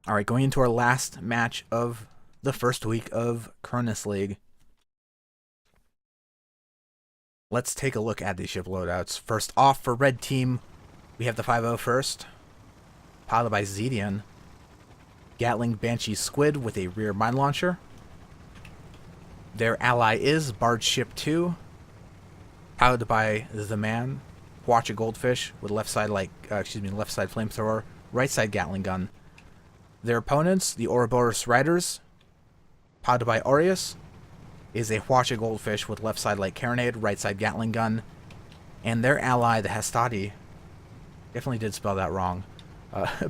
All right, going into our last match of the first week of Cronus League. Let's take a look at these ship loadouts. First off, for red team, we have the 5-0 first, piloted by Zedian. Gatling Banshee Squid with a rear mine launcher. Their ally is Bard2, piloted by the man, Watch a Goldfish with left side left side flamethrower, right side Gatling gun. Their opponents, the Ouroboros Riders, piloted by Aureus, is a Watch a Goldfish with left side light carronade, right side Gatling gun. And their ally, the Hastatii, definitely did spell that wrong,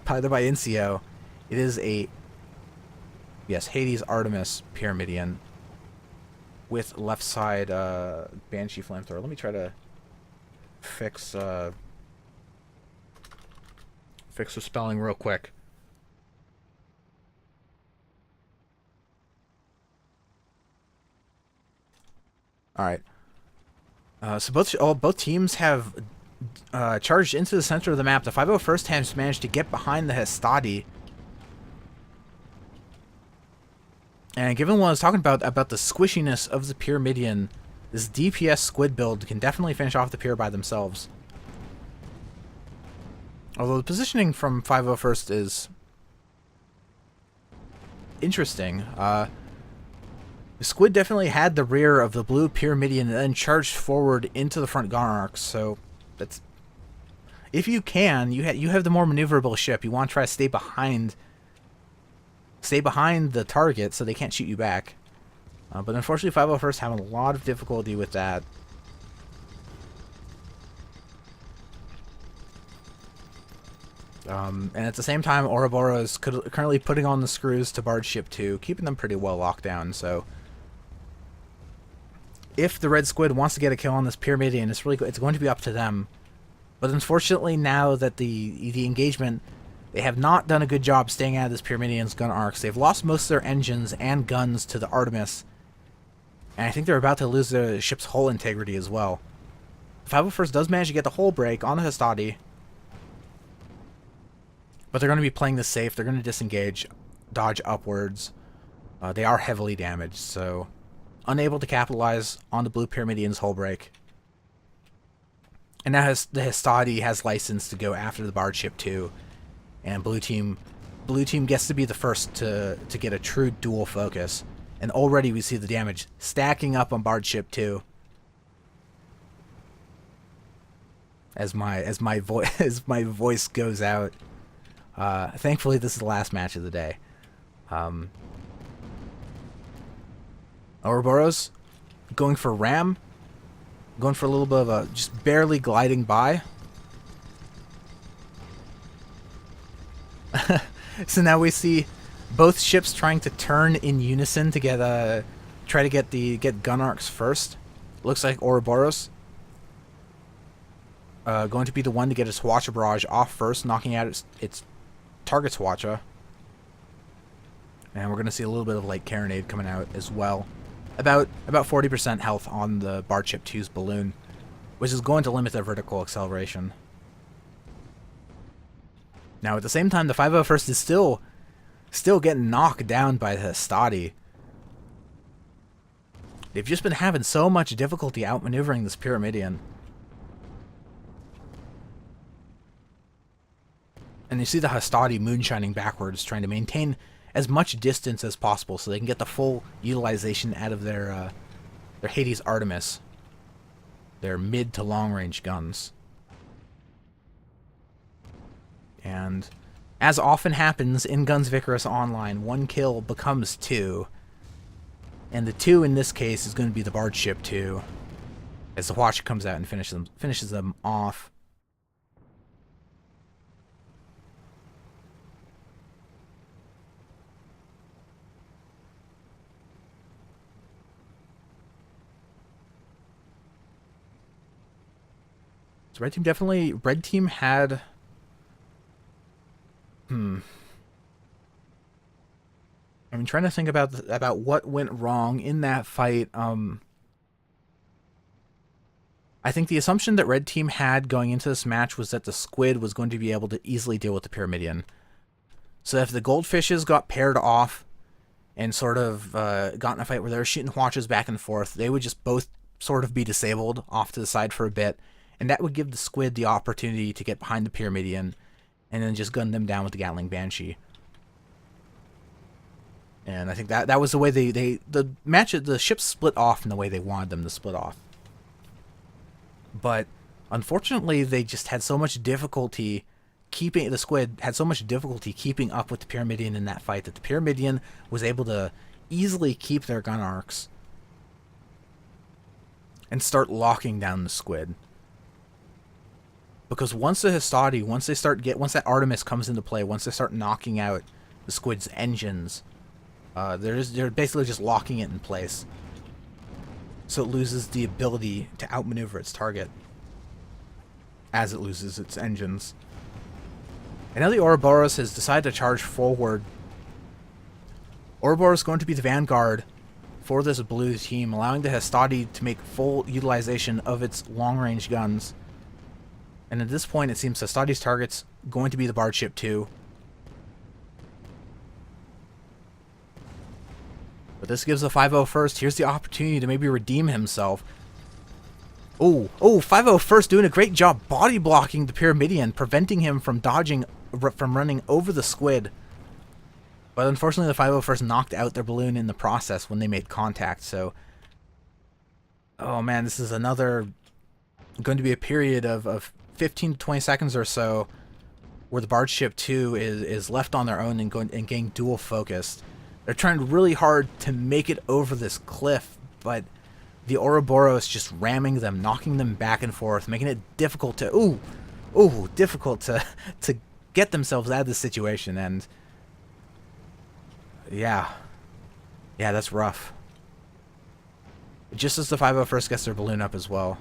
piloted by Incio, it is a, yes, Hades Artemis Pyramidion with left side Banshee flamethrower. Let me try to fix the spelling real quick. All right. So both teams have charged into the center of the map. The 5-0 first has managed to get behind the Hastatii. And given what I was talking about the squishiness of the Pyramidion, this DPS squid build can definitely finish off the Pyr by themselves. Although the positioning from 5-0 first is interesting. The squid definitely had the rear of the blue Pyramidion and then charged forward into the front Gonarchs, so that's, if you can, you have the more maneuverable ship. You want to try to stay behind the target so they can't shoot you back. But unfortunately 5-0 first having a lot of difficulty with that. And at the same time, Ouroboros is currently putting on the screws to Bard ship 2, keeping them pretty well locked down. So if the red squid wants to get a kill on this Pyramidion, it's going to be up to them. But unfortunately, now that the engagement, they have not done a good job staying out of this Pyramidion's gun arcs. They've lost most of their engines and guns to the Artemis, and I think they're about to lose their ship's hull integrity as well. 5-0 first does manage to get the hull break on the Hastatii, but they're going to be playing this safe. They're going to disengage, dodge upwards. They are heavily damaged, so unable to capitalize on the blue Pyramidion's hull break. And now the Hastatii has license to go after the Bard ship 2, and blue team gets to be the first to get a true dual focus. And already we see the damage stacking up on Bard ship 2. As my voice goes out. Thankfully, this is the last match of the day. Ouroboros going for ram, going for a little bit of a just barely gliding by. So now we see both ships trying to turn in unison to try to get gun arcs first. Looks like Ouroboros going to be the one to get his Hwacha barrage off first, knocking out its target's Hwacha. And we're gonna see a little bit of light carronade coming out as well. About 40% health on the Bard ship 2's balloon, which is going to limit their vertical acceleration. Now, at the same time, the 5-0 first is still getting knocked down by the Hastatii. They've just been having so much difficulty outmaneuvering this Pyramidion. And you see the Hastatii moonshining backwards, trying to maintain as much distance as possible so they can get the full utilization out of their Hades Artemis, their mid to long range guns. And as often happens in Guns Vicarous Online, one kill becomes two. And the two in this case is going to be the Bard ship 2, as the Hwacha comes out and finishes them off. So red team had I'm trying to think about what went wrong in that fight. I think the assumption that red team had going into this match was that the squid was going to be able to easily deal with the Pyramidion. So if the goldfishes got paired off and sort of got in a fight where they were shooting watches back and forth, they would just both sort of be disabled off to the side for a bit, and that would give the squid the opportunity to get behind the Pyramidion and then just gun them down with the Gatling Banshee. And I think that was the way the ships split off in the way they wanted them to split off. But unfortunately, they just had so much difficulty keeping the squid had so much difficulty keeping up with the Pyramidion in that fight that the Pyramidion was able to easily keep their gun arcs and start locking down the squid. Because once the Hastatii, once that Artemis comes into play, once they start knocking out the squid's engines, they're basically just locking it in place, so it loses the ability to outmaneuver its target as it loses its engines. And now the Ouroboros has decided to charge forward. Ouroboros is going to be the vanguard for this blue team, allowing the Hastatii to make full utilization of its long-range guns. And at this point, it seems Hastatii's target's going to be the Bard2. But this gives the 5-0 first. Here's the opportunity to maybe redeem himself. Oh, 5-0 first doing a great job body blocking the Pyramidion, preventing him from running over the squid. But unfortunately, the 5-0 first knocked out their balloon in the process when they made contact. So, oh man, this is going to be a period of 15 to 20 seconds or so where the Bard2 is left on their own and getting dual focused. They're trying really hard to make it over this cliff, but the Ouroboros just ramming them, knocking them back and forth, making it difficult to difficult to get themselves out of this situation. And yeah, that's rough. Just as the 5-0 first gets their balloon up as well.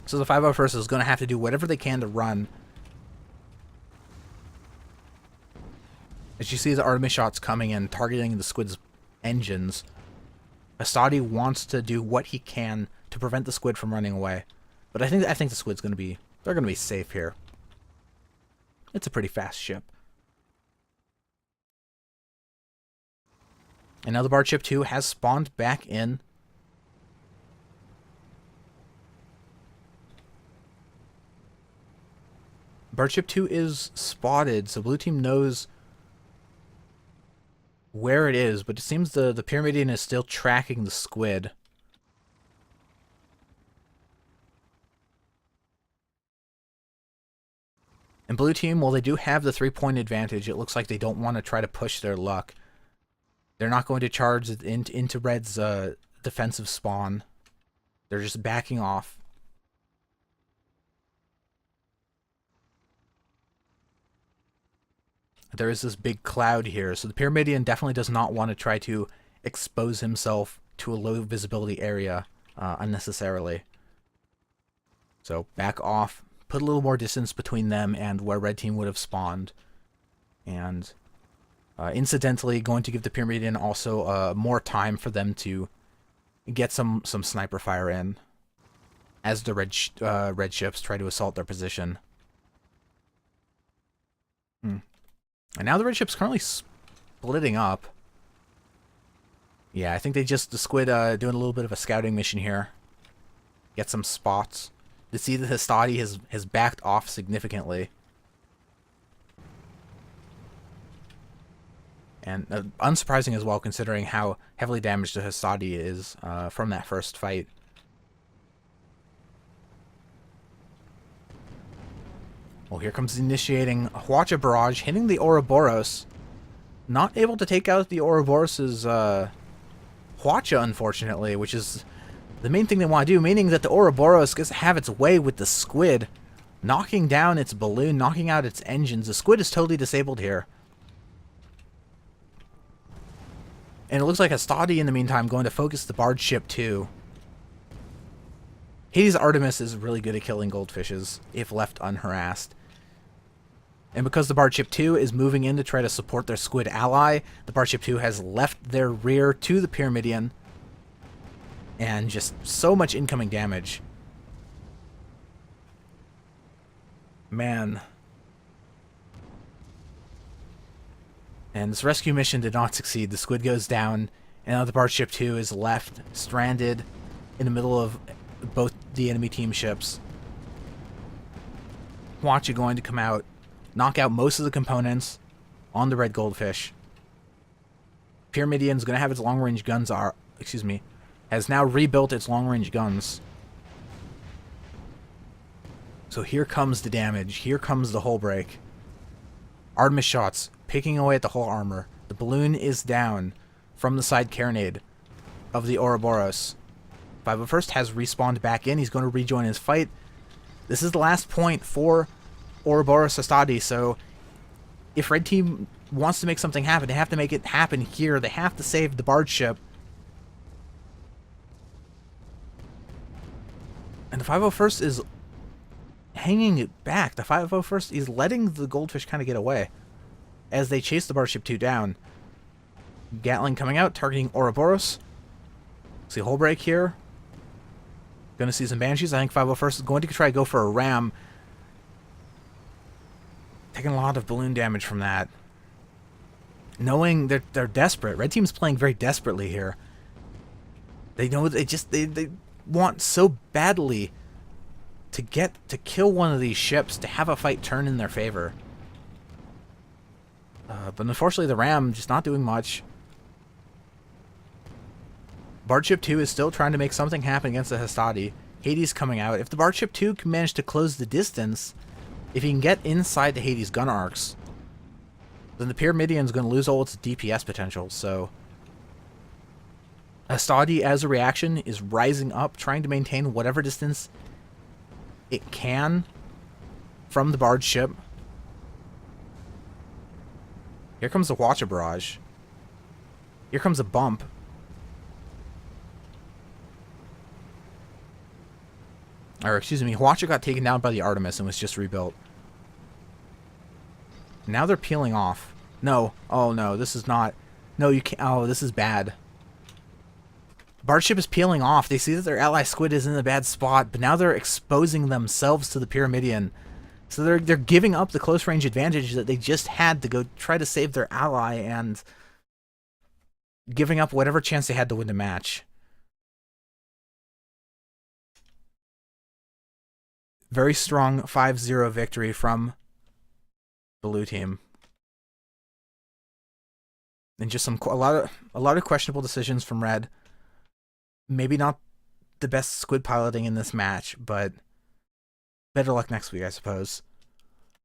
So the 5-0 first is going to have to do whatever they can to run. As you see the Artemis shots coming in, targeting the squid's engines, Hastatii wants to do what he can to prevent the squid from running away. But I think the squid's going to be safe here. It's a pretty fast ship. And now the Bard2 has spawned back in. Bard2 is spotted, so blue team knows where it is, but it seems the Pyramidion is still tracking the squid. And blue team, while they do have the 3-point advantage, it looks like they don't want to try to push their luck. They're not going to charge into red's defensive spawn. They're just backing off. There is this big cloud here, so the Pyramidion definitely does not want to try to expose himself to a low visibility area unnecessarily. So back off, put a little more distance between them and where red team would have spawned. And incidentally, going to give the Pyramidion also more time for them to get some sniper fire in as the red ships try to assault their position. And now the red ship's currently splitting up. Yeah, I think the squid doing a little bit of a scouting mission here. Get some spots. To see that Hastatii has backed off significantly. And unsurprising as well, considering how heavily damaged the Hastatii is from that first fight. Well, here comes the initiating Hwacha barrage, hitting the Ouroboros. Not able to take out the Ouroboros' Hwacha, unfortunately, which is the main thing they want to do, meaning that the Ouroboros gets to have its way with the squid, knocking down its balloon, knocking out its engines. The squid is totally disabled here. And it looks like Hastatii, in the meantime, going to focus the Bard ship too. Hades Artemis is really good at killing goldfishes, if left unharassed. And because the Bard ship 2 is moving in to try to support their squid ally, the Bard ship 2 has left their rear to the Pyramidion. And just so much incoming damage. Man. And this rescue mission did not succeed. The squid goes down, and now the Bard ship 2 is left stranded in the middle of both the enemy team ships. Hwacha going to come out, knock out most of the components on the red goldfish. Pyramidian's going to have its long-range guns has now rebuilt its long-range guns. So here comes the damage. Here comes the hull break. Artemis shots picking away at the hull armor. The balloon is down from the side carronade of the Ouroboros. 501st has respawned back in. He's going to rejoin his fight. This is the last point for Ouroboros Hastatii, so if Red Team wants to make something happen, they have to make it happen here. They have to save the Bard ship. And the 501st is hanging it back. The 501st is letting the goldfish kind of get away as they chase the Bard ship 2 down. Gatling coming out, targeting Ouroboros. See a hull break here. Gonna see some Banshees. I think 501st is going to try to go for a ram. Taking a lot of balloon damage from that. Knowing that they're desperate. Red Team's playing very desperately here. They know they want so badly to kill one of these ships, to have a fight turn in their favor. But unfortunately the ram just not doing much. Bard ship 2 is still trying to make something happen against the Hastatii. Hades coming out. If the Bard ship 2 can manage to close the distance, if he can get inside the Hades gun arcs, then the Pyramidian's going to lose all its DPS potential. So Hastatii, as a reaction, is rising up, trying to maintain whatever distance it can from the Bard ship. Here comes the Hwacha barrage. Here comes a bump. Or, excuse me, Hwacha got taken down by the Artemis and was just rebuilt. Now they're peeling off. No. Oh, no. This is not... No, you can't... Oh, this is bad. Bard ship is peeling off. They see that their ally squid is in a bad spot, but now they're exposing themselves to the Pyramidian. So they're giving up the close range advantage that they just had to go try to save their ally, and giving up whatever chance they had to win the match. Very strong 5-0 victory from the blue team. And just a lot of questionable decisions from red. Maybe not the best squid piloting in this match, but better luck next week, I suppose.